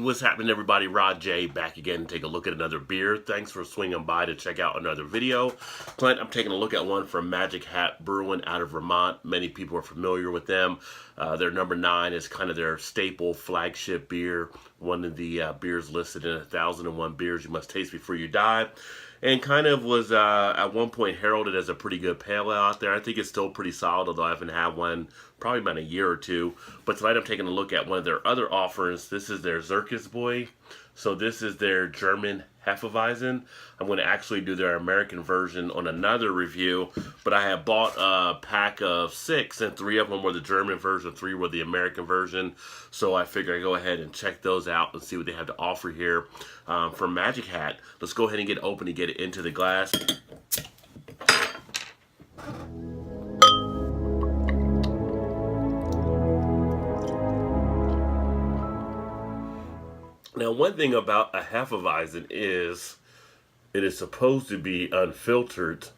what's happening, everybody? Rod J back again to take a look at another beer. Thanks for swinging by to check out another video. Tonight I'm taking a look at one from Magic Hat Brewing out of Vermont. Many people are familiar with them. Their number 9 is kind of their staple flagship beer. One of the beers listed in 1001 beers you must taste before you die. And kind of was at one point heralded as a pretty good pale ale out there. I think it's still pretty solid, although I haven't had one probably about a year or two. But tonight I'm taking a look at one of their other offerings. This is their Zirkus boy. So this is their German Hefeweizen. I'm going to actually do their American version on another review. But I have bought a pack of 6, and 3 of them were the German version, 3 were the American version. So I figured I'd go ahead and check those out and see what they have to offer here from Magic Hat. Let's go ahead and get it open and get it into the glass. Now, one thing about a Hefeweizen is it is supposed to be unfiltered,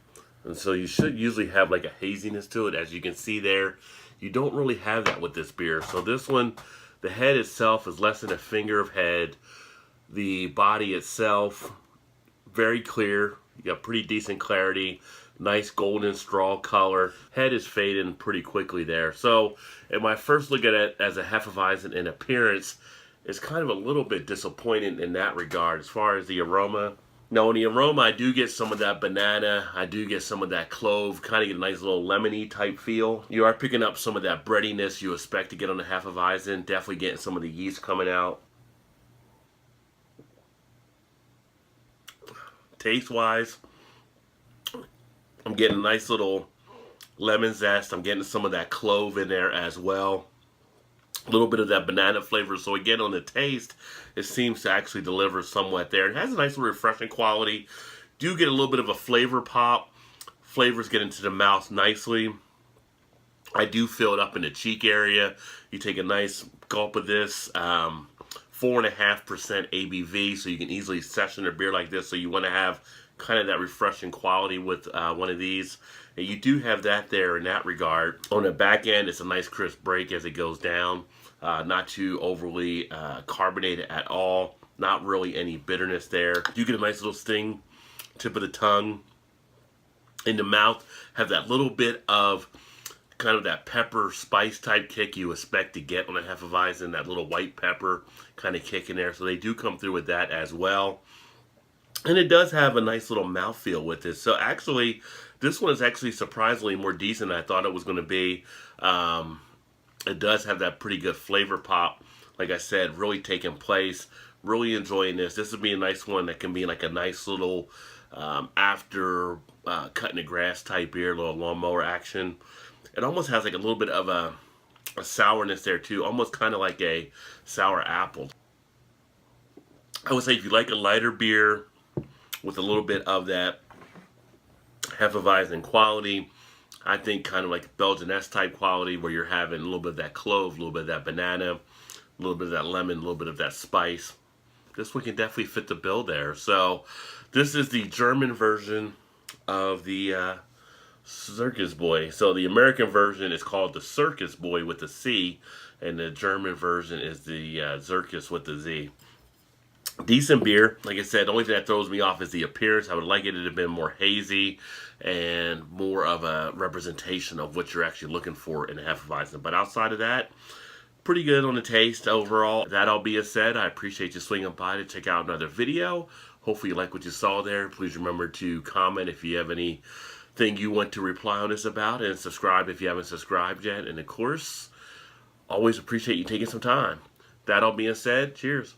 and so you should usually have like a haziness to it. As you can see there, you don't really have that with this beer. So this one, the head itself is less than a finger of head. The body itself, very clear. You got pretty decent clarity. Nice golden straw color. Head is fading pretty quickly there. So, in my first look at it as a Hefeweizen in appearance, it's kind of a little bit disappointing in that regard as far as the aroma. Now, in the aroma, I do get some of that banana. I do get some of that clove. Kind of get a nice little lemony type feel. You are picking up some of that breadiness you expect to get on the Hefeweizen. Definitely getting some of the yeast coming out. Taste-wise, I'm getting a nice little lemon zest. I'm getting some of that clove in there as well. A little bit of that banana flavor. So again, on the taste, it seems to actually deliver somewhat there. It has a nice little refreshing quality. Do get a little bit of a flavor pop. Flavors get into the mouth nicely. I do feel it up in the cheek area. You take a nice gulp of this. 4.5% ABV, so you can easily session a beer like this. So you want to have kind of that refreshing quality with one of these. And you do have that there in that regard. On the back end, it's a nice crisp break as it goes down. Not too overly carbonated at all. Not really any bitterness there. You get a nice little sting, tip of the tongue. In the mouth, have that little bit of kind of that pepper spice type kick you expect to get on a Hefeweizen. That little white pepper kind of kick in there. So they do come through with that as well. And it does have a nice little mouthfeel with it. So actually, this one is actually surprisingly more decent than I thought it was going to be. It does have that pretty good flavor pop. Like I said, really taking place. Really enjoying this. This would be a nice one that can be like a nice little after cutting the grass type beer, a little lawnmower action. It almost has like a little bit of a sourness there too. Almost kind of like a sour apple. I would say if you like a lighter beer with a little bit of that Hefeweizen quality, I think kind of like Belgian-esque type quality where you're having a little bit of that clove, a little bit of that banana, a little bit of that lemon, a little bit of that spice. This one can definitely fit the bill there. So this is the German version of the Zirkus boy. So the American version is called the Zirkus boy with the C, and the German version is the Zirkus with the Z. Decent beer. Like I said, the only thing that throws me off is the appearance. I would like it to have been more hazy and more of a representation of what you're actually looking for in a Hefeweizen. But outside of that, pretty good on the taste overall. That all being said, I appreciate you swinging by to check out another video. Hopefully you like what you saw there. Please remember to comment if you have anything you want to reply on this about, and subscribe if you haven't subscribed yet. And of course, always appreciate you taking some time. That all being said, cheers.